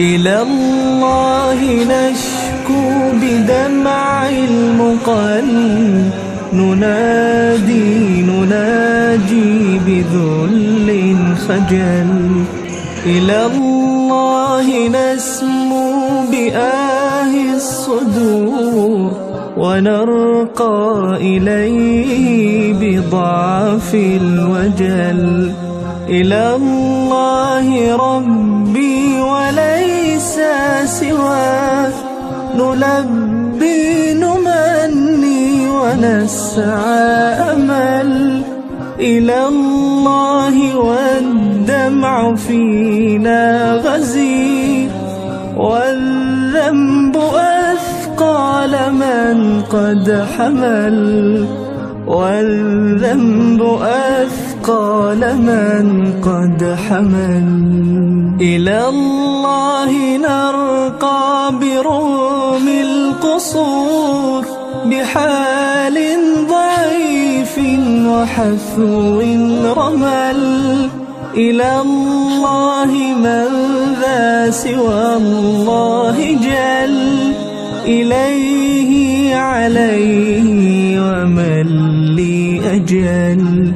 إلى الله نشكو بدمع المقل، نناجي بذل خجل. إلى الله نسمو بآه الصدور، ونرقى إليه بضعف الوجل. إلى الله ربي وليس سواه، نلبي نمني ونسعى أمل. إلى الله والدمع فينا غزير، والذنب أثقال من قد حمل. والذنب أثقال من قد حمل. إلى الله نرقى بروم القصور، بحال ضعيف وحثو رمل. إلى الله من ذا سوى الله جل، إليه عليه ومن لي أجل.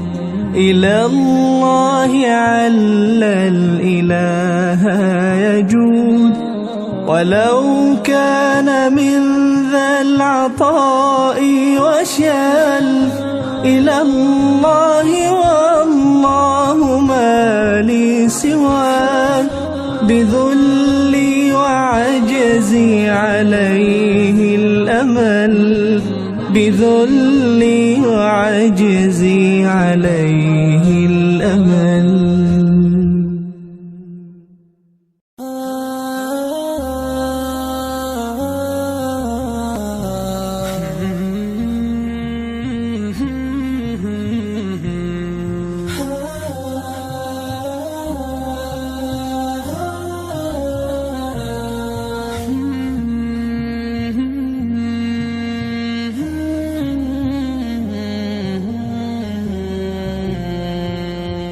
إلى الله عل الإله يجود، ولو كان من ذا العطاء وشل. إلى الله والله ما لي سواه، بذلي وعجزي عليه الأمل. بذلي وعجزي عليه الأمل.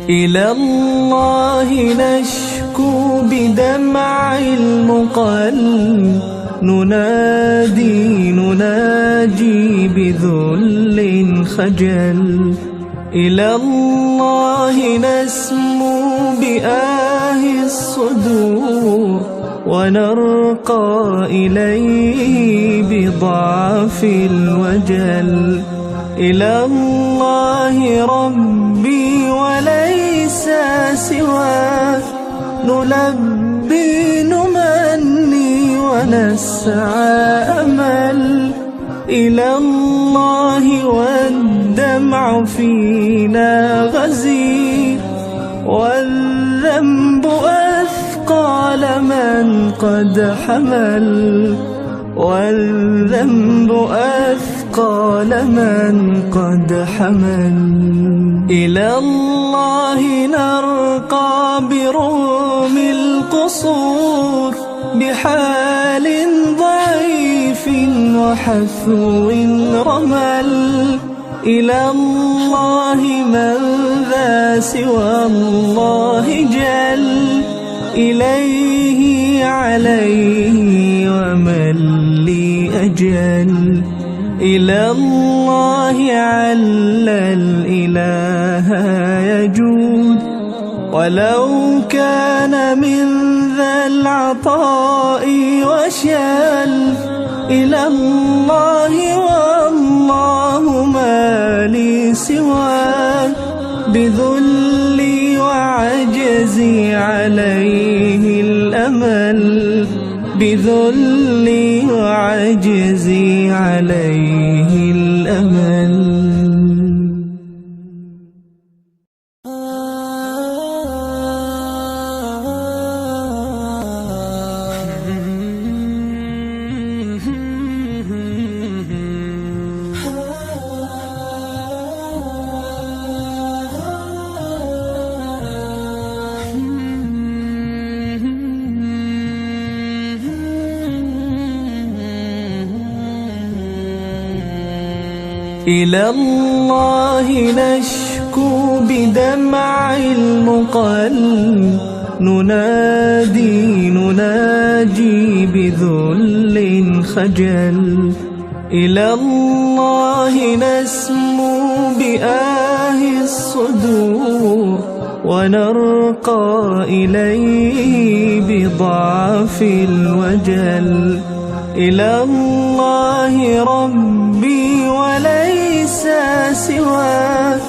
إلى الله نشكو بدمع المقل، نناجي بذل خجل. إلى الله نسمو بآه الصدور، ونرقى إليه بضعف الوجل. إلى الله ربي وليس سواه، نلبي نمني ونسعى أمل. إلى الله والدمع فينا غزير، والذنب أثقال من قد حمل. والذنب أثقال من قد حمل. إلى الله نرقى بروم القصور، بحال ضعيف وحثو رمل. إلى الله من ذا سوى الله جل، إليه عليه ومن لي أجل. إلى الله عل الإله يجود، ولو كان من ذا العطاء وشل. إلى الله والله ما لي سواه، بذلي وعجزي عليه الأمل. بذلي وعجزي عليه الأمل. إلى الله نشكو بدمع المقل، نناجي بذل خجل، إلى الله نسمو بآه الصدور، ونرقى إليه بضعف الوجل. إلى الله ربي وليس سواه،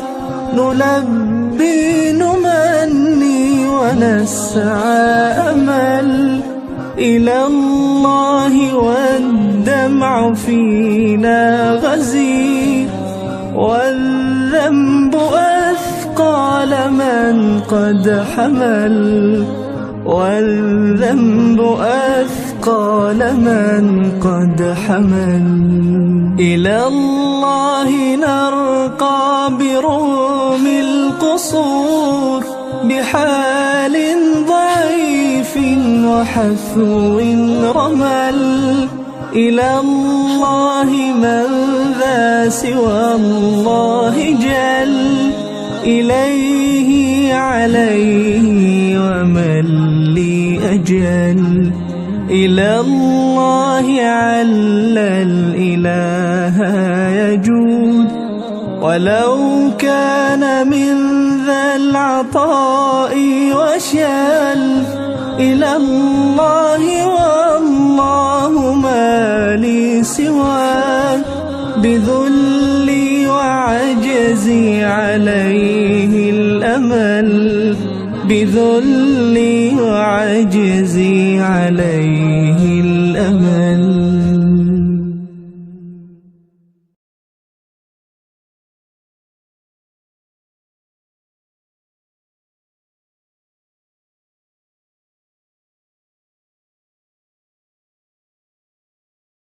نلبي نمني ونسعى أمل. إلى الله والدمع فينا غزير، والذنب أثقال من قد حمل، والذنب أثقال من قد حمل. إلى الله نرقى بروم القصور، بحال ضعيف وحثو رمل. إلى الله من ذا سوى الله جل، إليه عليه ومن لي أجل. إلى الله عل الإله يجود، ولو كان من ذا العطاء وشل. إلى الله والله ما لي سواه، بذلي وعجزي عليه الأمل، بذلي وعجزي عليه الأمل.